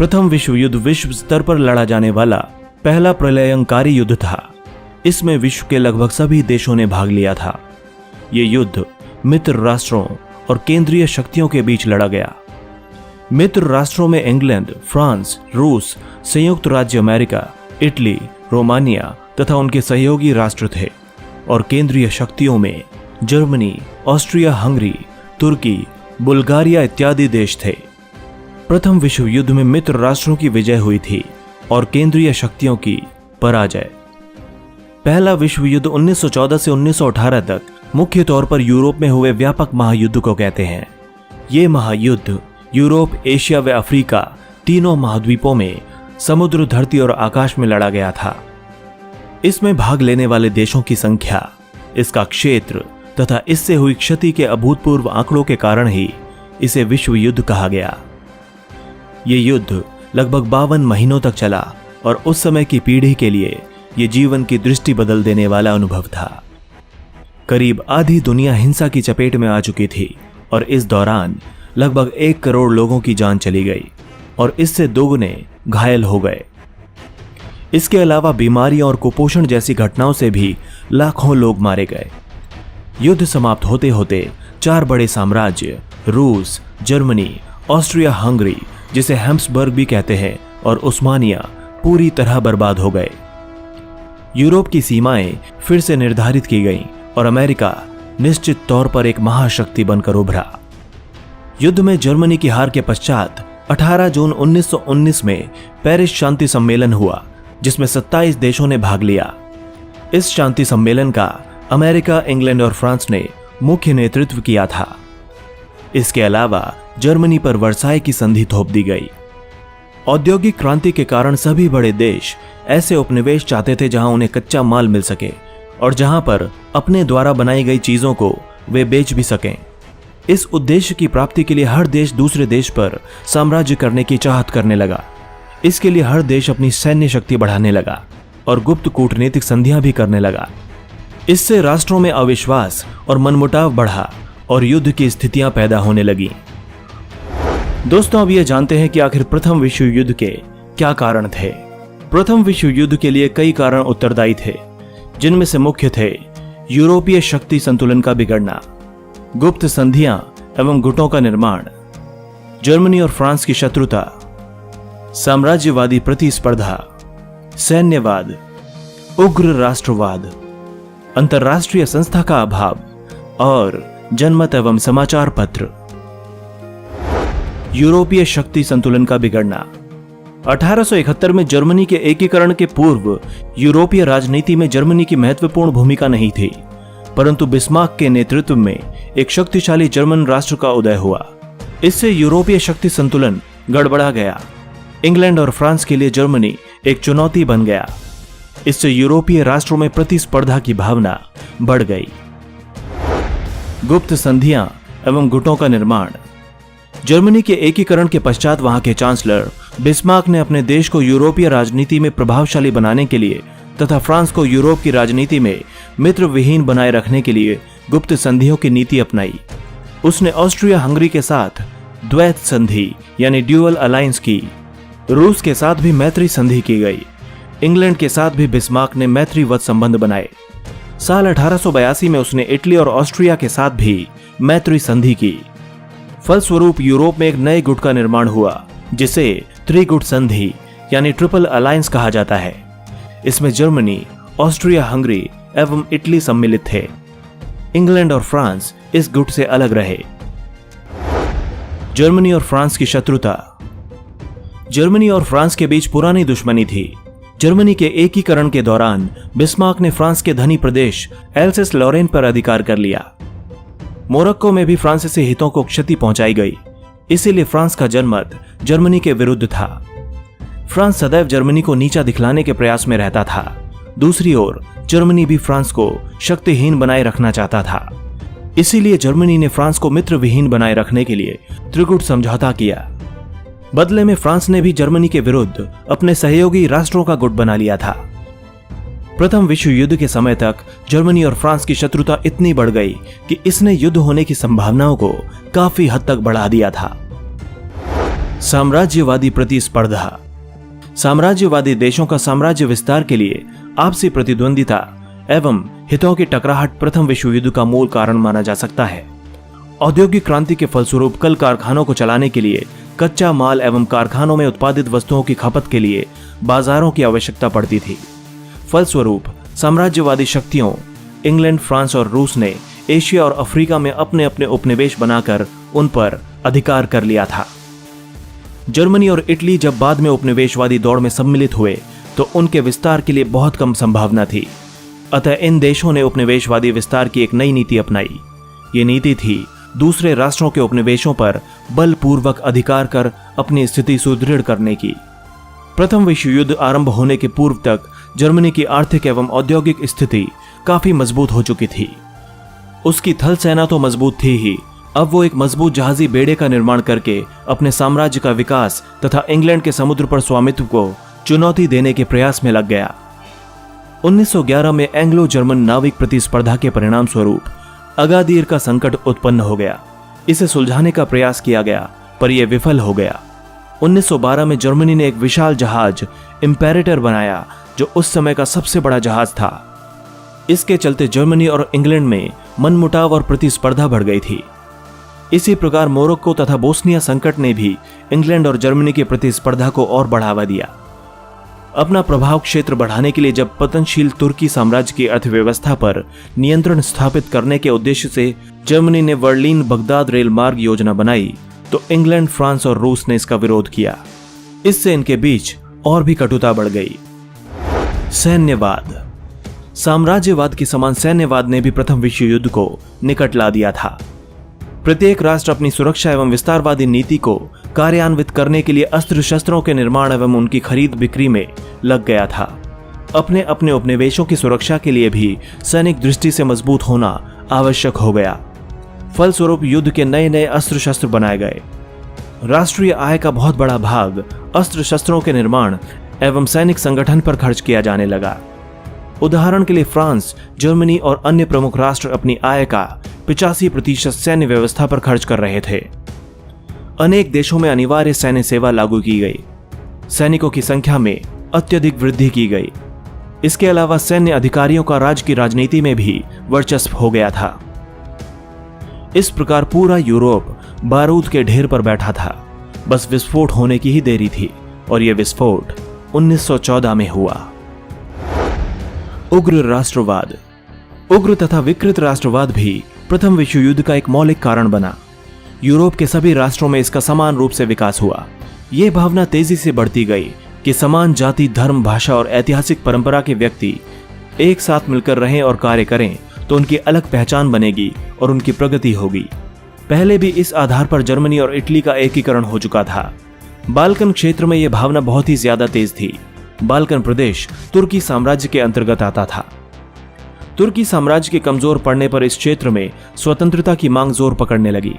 प्रथम विश्व युद्ध विश्व स्तर पर लड़ा जाने वाला पहला प्रलयंकारी युद्ध था। इसमें विश्व के लगभग सभी देशों ने भाग लिया था। ये युद्ध मित्र राष्ट्रों और केंद्रीय शक्तियों के बीच लड़ा गया। मित्र राष्ट्रों में इंग्लैंड, फ्रांस, रूस, संयुक्त राज्य अमेरिका, इटली, रोमानिया तथा उनके सहयोगी राष्ट्र थे और केंद्रीय शक्तियों में जर्मनी, ऑस्ट्रिया हंगरी, तुर्की, बुल्गारिया इत्यादि देश थे। प्रथम विश्व युद्ध में मित्र राष्ट्रों की विजय हुई थी और केंद्रीय शक्तियों की पराजय। पहला विश्व युद्ध 1914 से 1918 तक मुख्य तौर पर यूरोप में हुए व्यापक महायुद्ध को कहते हैं। ये महायुद्ध यूरोप, एशिया व अफ्रीका तीनों महाद्वीपों में समुद्र, धरती और आकाश में लड़ा गया था। इसमें भाग लेने वाले देशों की संख्या, इसका क्षेत्र तथा इससे हुई क्षति के अभूतपूर्व आंकड़ों के कारण ही इसे विश्व युद्ध कहा गया। ये युद्ध लगभग 52 महीनों तक चला और उस समय की पीढ़ी के लिए ये जीवन की दृष्टि बदल देने वाला अनुभव था। करीब आधी दुनिया हिंसा की चपेट में आ चुकी थी और इस दौरान लगभग 1 करोड़ लोगों की जान चली गई और इससे दोगुने घायल हो गए। इसके अलावा बीमारियों और कुपोषण जैसी घटनाओं से भी लाखों लोग मारे गए। युद्ध समाप्त होते होते 4 बड़े साम्राज्य रूस, जर्मनी, ऑस्ट्रिया हंगरी, जिसे हैब्सबर्ग भी कहते हैं, और उस्मानिया पूरी तरह बर्बाद हो गए। यूरोप की सीमाएं फिर से निर्धारित की गईं और अमेरिका निश्चित तौर पर एक महाशक्ति बनकर उभरा। युद्ध में जर्मनी की हार के पश्चात 18 जून 1919 में पेरिस शांति सम्मेलन हुआ, जिसमें 27 देशों ने भाग लिया। इस शांति सम्मेलन का अमेरिका, इंग्लैंड और फ्रांस ने मुख्य नेतृत्व किया था। इसके अलावा जर्मनी पर वर्साई की संधि थोप दी गई। औद्योगिक क्रांति के कारण सभी बड़े देश ऐसे उपनिवेश चाहते थे जहां उन्हें कच्चा माल मिल सके और जहां पर अपने द्वारा बनाई गई चीजों को वे बेच भी सकें। इस उद्देश्य की प्राप्ति के लिए हर देश दूसरे देश पर साम्राज्य करने की चाहत करने लगा। इसके लिए हर देश अपनी सैन्य शक्ति बढ़ाने लगा और गुप्त कूटनीतिक संधियां भी करने लगा। इससे राष्ट्रों में अविश्वास और मनमुटाव बढ़ा और युद्ध की स्थितियां पैदा होने लगी। दोस्तों, अब ये जानते हैं कि आखिर प्रथम विश्व युद्ध के क्या कारण थे। प्रथम विश्व युद्ध के लिए कई कारण उत्तरदायी थे, जिनमें से मुख्य थे यूरोपीय शक्ति संतुलन का बिगड़ना, गुप्त संधियां एवं गुटों का निर्माण, जर्मनी और फ्रांस की शत्रुता, साम्राज्यवादी प्रतिस्पर्धा, सैन्यवाद, उग्र राष्ट्रवाद, अंतर्राष्ट्रीय संस्था का अभाव और जनमत एवं समाचार पत्र। यूरोपीय शक्ति संतुलन का बिगड़ना। 1871 में जर्मनी के एकीकरण के पूर्व यूरोपीय राजनीति में जर्मनी की महत्वपूर्ण भूमिका नहीं थी, परंतु बिस्मार्क के नेतृत्व में एक शक्तिशाली जर्मन राष्ट्र का उदय हुआ। इससे यूरोपीय शक्ति संतुलन गड़बड़ा गया। इंग्लैंड और फ्रांस के लिए जर्मनी एक चुनौती बन गया। इससे यूरोपीय राष्ट्रों में प्रतिस्पर्धा की भावना बढ़ गई। गुप्त संधियां एवं गुटों का निर्माण। जर्मनी के एकीकरण के पश्चात वहां के चांसलर बिस्मार्क ने अपने देश को यूरोपीय राजनीति में प्रभावशाली बनाने के लिए तथा फ्रांस को यूरोप की राजनीति में मित्र विहीन बनाए रखने के लिए गुप्त संधियों की नीति अपनाई। उसने ऑस्ट्रिया हंगरी के साथ द्वैत संधि यानी ड्यूअल अलायंस की। रूस के साथ भी मैत्री संधि की गई। इंग्लैंड के साथ भी बिस्मार्क ने मैत्रीवत संबंध बनाए। साल 1882 में उसने इटली और ऑस्ट्रिया के साथ भी मैत्री संधि की। फलस्वरूप यूरोप में एक नए गुट का निर्माण हुआ, जिसे त्रिगुट संधि यानी ट्रिपल अलायंस कहा जाता है। इसमें जर्मनी, ऑस्ट्रिया हंगरी एवं इटली सम्मिलित थे। इंग्लैंड और फ्रांस इस गुट से अलग रहे। जर्मनी और फ्रांस की शत्रुता। जर्मनी और फ्रांस के बीच पुरानी दुश्मनी थी। जर्मनी के एकीकरण के दौरान बिस्मार्क ने फ्रांस के धनी प्रदेश एल्सेस लॉरेन पर अधिकार कर लिया। मोरक्को में भी फ्रांसीसी हितों को क्षति पहुंचाई गई, इसीलिए फ्रांस का जनमत जर्मनी के विरुद्ध था। फ्रांस सदैव जर्मनी को नीचा दिखलाने के प्रयास में रहता था। दूसरी ओर जर्मनी भी फ्रांस को शक्तिहीन बनाए रखना चाहता था। इसीलिए जर्मनी ने फ्रांस को मित्र विहीन बनाए रखने के लिए त्रिगुट समझौता किया। बदले में फ्रांस ने भी जर्मनी के विरुद्ध अपने सहयोगी राष्ट्रों का गुट बना लिया था। प्रथम विश्व युद्ध के समय तक जर्मनी और फ्रांस की शत्रुता इतनी बढ़ गई कि इसने युद्ध होने की संभावनाओं को काफी हद तक बढ़ा दिया था। साम्राज्यवादी प्रतिस्पर्धा। साम्राज्यवादी देशों का साम्राज्य विस्तार के लिए आपसी प्रतिद्वंदिता एवं हितों की टकराहट प्रथम विश्व युद्ध का मूल कारण माना जा सकता है। औद्योगिक क्रांति के फलस्वरूप कल कारखानों को चलाने के लिए कच्चा माल एवं कारखानों में उत्पादित वस्तुओं की खपत के लिए बाजारों की आवश्यकता पड़ती थी। फलस्वरूप साम्राज्यवादी शक्तियों इंग्लैंड, फ्रांस और रूस ने एशिया और अफ्रीका में अपने अपने उपनिवेश बनाकर उन पर अधिकार कर लिया था। जर्मनी और इटली जब बाद में उपनिवेशवादी दौड़ में सम्मिलित हुए तो उनके विस्तार के लिए बहुत कम संभावना थी। अतः इन देशों ने उपनिवेशवादी विस्तार की एक नई नीति अपनाई। ये नीति थी दूसरे राष्ट्रों के उपनिवेशों पर बलपूर्वक अधिकार कर अपनी स्थिति सुदृढ़ करने की। प्रथम विश्व युद्ध आरंभ होने के पूर्व तक जर्मनी की आर्थिक एवं औद्योगिक स्थिति काफी मजबूत हो चुकी थी। उसकी थल सेना तो मजबूत थी ही, अब वो एक मजबूत जहाजी बेड़े का निर्माण करके अपने साम्राज्य का विकास तथा इंग्लैंड के समुद्र पर स्वामित्व को चुनौती देने के प्रयास में लग गया। 1911 में एंग्लो जर्मन नाविक प्रतिस्पर्धा के परिणाम स्वरूप अगादिर का संकट उत्पन्न हो गया। इसे सुलझाने का प्रयास किया गया पर यह विफल हो गया। 1912 में जर्मनी ने एक विशाल जहाज इंपेरेटर बनाया जो उस समय का सबसे बड़ा जहाज था। इसके चलते जर्मनी और इंग्लैंड में मनमुटाव और प्रतिस्पर्धा बढ़ गई थी। इसी प्रकार मोरक्को तथा बोस्निया संकट ने भी इंग्लैंड और जर्मनी की प्रतिस्पर्धा को और बढ़ावा दिया। अपना प्रभाव क्षेत्र बढ़ाने के लिए जब पतनशील तुर्की साम्राज्य की अर्थव्यवस्था पर नियंत्रण स्थापित करने के उद्देश्य से जर्मनी ने बर्लिन बगदाद रेल मार्ग योजना बनाई तो इंग्लैंड, फ्रांस और रूस ने इसका विरोध किया। इससे इनके बीच और भी कटुता बढ़ गई। सैन्यवाद। साम्राज्यवाद के समान सैन्यवाद ने भी प्रथम विश्व युद्ध को निकट ला दिया था। प्रत्येक राष्ट्र अपनी सुरक्षा एवं विस्तारवादी नीति को कार्यान्वित करने के लिए अस्त्र शस्त्रों के निर्माण एवं उनकी खरीद बिक्री में लग गया था। अपने अपने उपनिवेशों की सुरक्षा के लिए भी सैनिक दृष्टि से मजबूत होना आवश्यक हो गया। फलस्वरूप युद्ध के नए नए अस्त्र शस्त्र बनाए गए। राष्ट्रीय आय का बहुत बड़ा भाग अस्त्र शस्त्रों के निर्माण एवं सैनिक संगठन पर खर्च किया जाने लगा। उदाहरण के लिए फ्रांस, जर्मनी और अन्य प्रमुख राष्ट्र अपनी आय का 85% सैन्य व्यवस्था पर खर्च कर रहे थे। अनेक देशों में अनिवार्य सैन्य सेवा लागू की गई। सैनिकों की संख्या में अत्यधिक वृद्धि की गई। इसके अलावा सैन्य अधिकारियों का राज्य की राजनीति में भी वर्चस्व हो गया था। इस प्रकार पूरा यूरोप बारूद के ढेर पर बैठा था। बस विस्फोट होने की ही देरी थी और यह विस्फोट 1914 में हुआ। उग्र राष्ट्रवाद। उग्र तथा विकृत राष्ट्रवाद भी प्रथम विश्व युद्ध का एक मौलिक कारण बना। यूरोप के सभी राष्ट्रों में इसका समान रूप से विकास हुआ। यह भावना तेजी से बढ़ती गई कि समान जाति, धर्म, भाषा और ऐतिहासिक परंपरा के व्यक्ति एक साथ मिलकर रहें और कार्य करें तो उनकी अलग पहचान बनेगी और उनकी प्रगति होगी। पहले भी इस आधार पर जर्मनी और इटली का एकीकरण हो चुका था। बाल्कन क्षेत्र में यह भावना बहुत ही ज्यादा तेज थी। बाल्कन प्रदेश तुर्की साम्राज्य के अंतर्गत आता था। तुर्की साम्राज्य के कमजोर पड़ने पर इस क्षेत्र में स्वतंत्रता की मांग जोर पकड़ने लगी।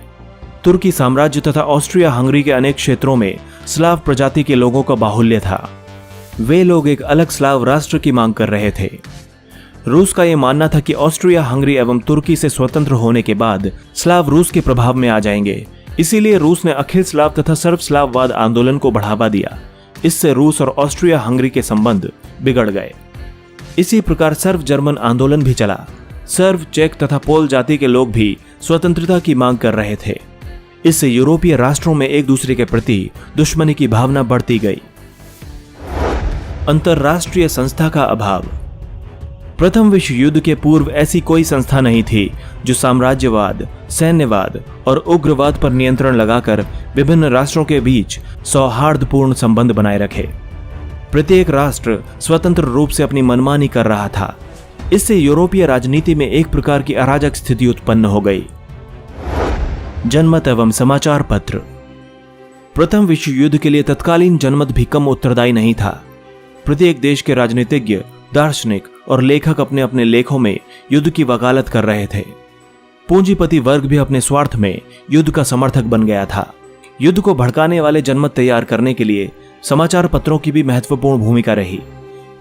तुर्की साम्राज्य तथा ऑस्ट्रिया हंगरी के अनेक क्षेत्रों में स्लाव प्रजाति के लोगों का बाहुल्य था। वे लोग एक अलग स्लाव राष्ट्र की मांग कर रहे थे। रूस का यह मानना था कि ऑस्ट्रिया हंगरी एवं तुर्की से स्वतंत्र होने के बाद स्लाव रूस के प्रभाव में आ जाएंगे। इसीलिए रूस ने अखिल स्लाव तथा सर्व स्लाववाद आंदोलन को बढ़ावा दिया। इससे रूस और ऑस्ट्रिया हंगरी के संबंध बिगड़ गए। इसी प्रकार सर्व जर्मन आंदोलन भी चला। सर्व, चेक तथा पोल जाति के लोग भी स्वतंत्रता की मांग कर रहे थे। इससे यूरोपीय राष्ट्रों में एक दूसरे के प्रति दुश्मनी की भावना बढ़ती गई। अंतरराष्ट्रीय संस्था का अभाव। प्रथम विश्व युद्ध के पूर्व ऐसी कोई संस्था नहीं थी जो साम्राज्यवाद, सैन्यवाद और उग्रवाद पर नियंत्रण लगाकर विभिन्न राष्ट्रों के बीच सौहार्दपूर्ण संबंध बनाए रखे। प्रत्येक राष्ट्र स्वतंत्र रूप से अपनी मनमानी कर रहा था। इससे यूरोपीय राजनीति में एक प्रकार की अराजक स्थिति उत्पन्न हो गई। जनमत एवं समाचार पत्र। प्रथम विश्व युद्ध के लिए तत्कालीन जनमत भी कम उत्तरदायी नहीं था। प्रत्येक देश के राजनीतिज्ञ, दार्शनिक और लेखक अपने अपने लेखों में युद्ध की वकालत कर रहे थे। पूंजीपति वर्ग भी अपने स्वार्थ में युद्ध का समर्थक बन गया था। युद्ध को भड़काने वाले जनमत तैयार करने के लिए समाचार पत्रों की भी महत्वपूर्ण भूमिका रही।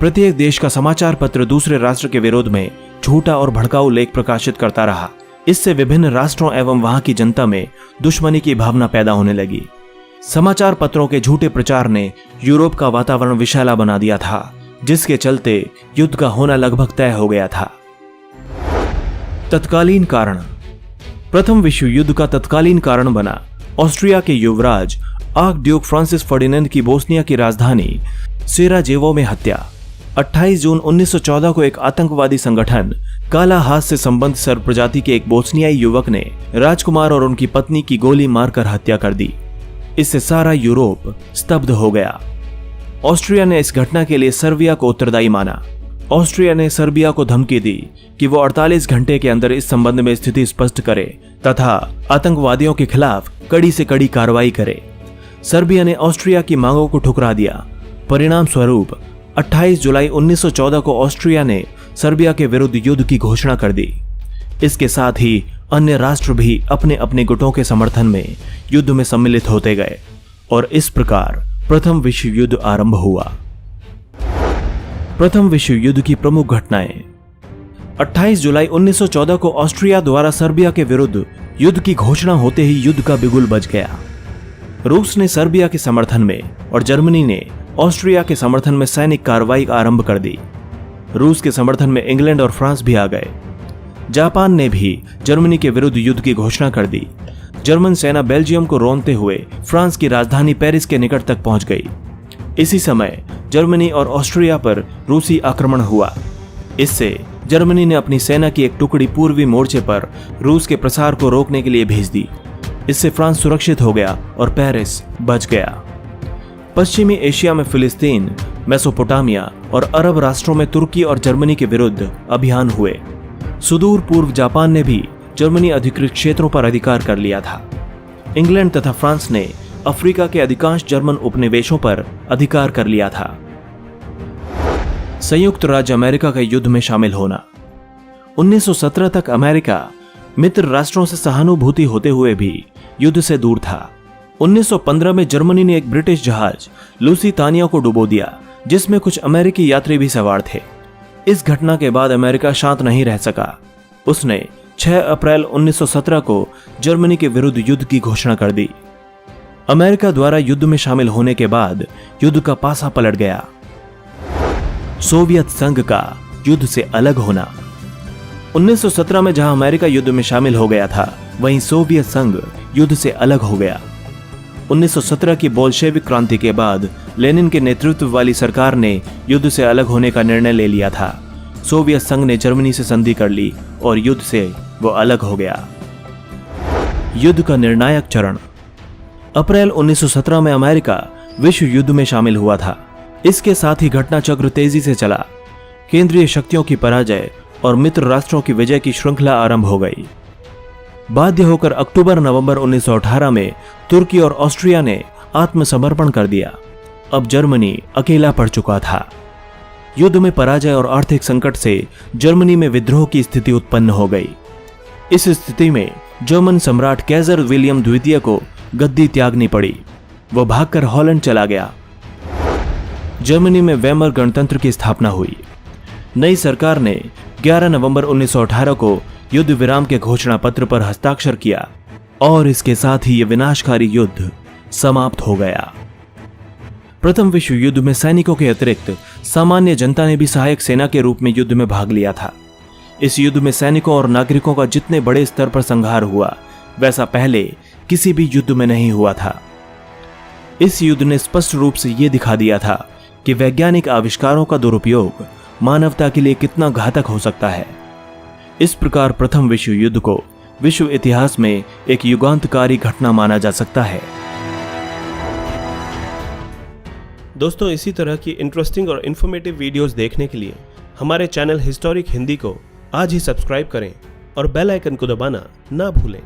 प्रत्येक देश का समाचार पत्र दूसरे राष्ट्र के विरोध में झूठा और भड़काऊ लेख प्रकाशित करता रहा। इससे विभिन्न राष्ट्रों एवं वहां की जनता में दुश्मनी की भावना पैदा होने लगी। समाचार पत्रों के झूठे प्रचार ने यूरोप का वातावरण विषैला बना दिया था, जिसके चलते युद्ध का होना लगभग तय हो गया था। तत्कालीन कारण। प्रथम विश्व युद्ध का तत्कालीन कारण बना ऑस्ट्रिया के युवराज आर्कड्यूक फ्रांसिस फर्डिनेंड की बोस्निया की राजधानी सेराजेवो में हत्या। 28 जून 1914 को एक आतंकवादी संगठन काला हाथ से संबंध सर्ब प्रजाति के एक बोस्नियाई युवक ने राजकुमार और उनकी पत्नी की गोली मारकर हत्या कर दी। इससे सारा यूरोप स्तब्ध हो गया। ऑस्ट्रिया ने इस घटना के लिए सर्बिया को उत्तरदायी माना। ऑस्ट्रिया ने सर्बिया को धमकी दी कि वो 48 घंटे के अंदर इस संबंध में स्थिति स्पष्ट करे तथा आतंकवादियों के खिलाफ कड़ी से कड़ी कार्रवाई करे। सर्बिया ने ऑस्ट्रिया की मांगों को ठुकरा दिया। परिणाम स्वरूप 28 जुलाई 1914 को ऑस्ट्रिया ने सर्बिया के विरुद्ध युद्ध की घोषणा कर दी। इसके साथ ही अन्य राष्ट्र भी अपने अपने गुटों के समर्थन में युद्ध में सम्मिलित होते गए और इस प्रकार प्रथम विश्व युद्ध आरंभ हुआ। प्रथम विश्व युद्ध की प्रमुख घटनाएं। 28 जुलाई 1914 को ऑस्ट्रिया द्वारा सर्बिया के विरुद्ध युद्ध की घोषणा होते ही युद्ध का बिगुल बज गया। रूस ने सर्बिया के समर्थन में और जर्मनी ने ऑस्ट्रिया के समर्थन में सैनिक कार्रवाई आरंभ कर दी। रूस के समर्थन में इंग्लैंड और फ्रांस भी आ गए। जापान ने भी जर्मनी के विरुद्ध युद्ध की घोषणा कर दी। जर्मन सेना बेल्जियम को रोनते हुए फ्रांस की राजधानी पेरिस के निकट तक पहुंच गई। इसी समय जर्मनी और ऑस्ट्रिया पर रूसी आक्रमण हुआ। इससे जर्मनी ने अपनी सेना की एक टुकड़ी पूर्वी मोर्चे पर रूस के प्रसार को रोकने के लिए भेज दी। इससे फ्रांस सुरक्षित हो गया और पेरिस बच गया। पश्चिमी एशिया में फिलिस्तीन, मेसोपोटामिया और अरब राष्ट्रों में तुर्की और जर्मनी के विरुद्ध अभियान हुए। सुदूर पूर्व जापान ने भी जर्मनी अधिकृत क्षेत्रों पर अधिकार कर लिया था। इंग्लैंड तथा फ्रांस ने अफ्रीका के अधिकांश जर्मन उपनिवेशों पर अधिकार कर लिया था। संयुक्त राज्य अमेरिका का युद्ध में शामिल होना। 1917 तक अमेरिका मित्र राष्ट्रों से सहानुभूति होते हुए भी युद्ध से दूर था। 1915 में जर्मनी ने एक ब्रिटिश जहाज लुसितानिया को डुबो दिया, जिसमें कुछ अमेरिकी यात्री भी सवार थे। इस घटना के बाद अमेरिका शांत नहीं रह सका। उसने 6 अप्रैल 1917 को जर्मनी के विरुद्ध युद्ध की घोषणा कर दी। अमेरिका द्वारा युद्ध में शामिल होने के बाद युद्ध का पासा पलट गया। सोवियत संघ का युद्ध से अलग होना। 1917 में जहां अमेरिका युद्ध में शामिल हो गया था, वहीं सोवियत संघ युद्ध से अलग हो गया। 1917 की बोल्शेविक क्रांति के बाद लेनिन के नेतृत्व वाली सरकार ने युद्ध से अलग होने का निर्णय ले लिया था। सोवियत संघ ने जर्मनी से संधि कर ली और युद्ध से वो अलग हो गया। युद्ध का निर्णायक चरण। अप्रैल 1917 में अमेरिका विश्व युद्ध में शामिल हुआ था। इसके साथ ही घटना चक्र तेजी से चला। केंद्रीय शक्तियों की पराजय और मित्र राष्ट्रों की विजय की श्रृंखला आरंभ हो गई। बाध्य होकर अक्टूबर-नवंबर 1918 में तुर्की और ऑस्ट्रिया ने आत्मसमर्पण कर दिया। अब जर्मनी अकेला पड़ चुका था। युद्ध में पराजय और आर्थिक संकट से जर्मनी में विद्रोह की स्थिति उत्पन्न हो गई। इस स्थिति में जर्मन सम्राट कैसर विलियम द्वितीय को गद्दी त्यागनी पड़ी। वह भागकर हॉलैंड चला गया। जर्मनी में वेमर गणतंत्र की स्थापना हुई। नई सरकार ने 11 नवंबर 1918 को युद्ध विराम के घोषणा पत्र पर हस्ताक्षर किया और इसके साथ ही यह विनाशकारी युद्ध समाप्त हो गया। प्रथम विश्व युद्ध में सैनिकों के अतिरिक्त सामान्य जनता ने भी सहायक सेना के रूप में युद्ध में भाग लिया था। इस युद्ध में सैनिकों और नागरिकों का जितने बड़े स्तर पर संहार हुआ, वैसा पहले किसी भी युद्ध में नहीं हुआ था। इस युद्ध ने स्पष्ट रूप से यह दिखा दिया था कि वैज्ञानिक आविष्कारों का दुरुपयोग मानवता के लिए कितना घातक हो सकता है। इस प्रकार प्रथम विश्व युद्ध को विश्व इतिहास में एक युगांतकारी घटना माना जा सकता है। दोस्तों, इसी तरह की इंटरेस्टिंग और इन्फॉर्मेटिव वीडियोस देखने के लिए हमारे चैनल हिस्टोरिक हिंदी को आज ही सब्सक्राइब करें और बेल आइकन को दबाना ना भूलें।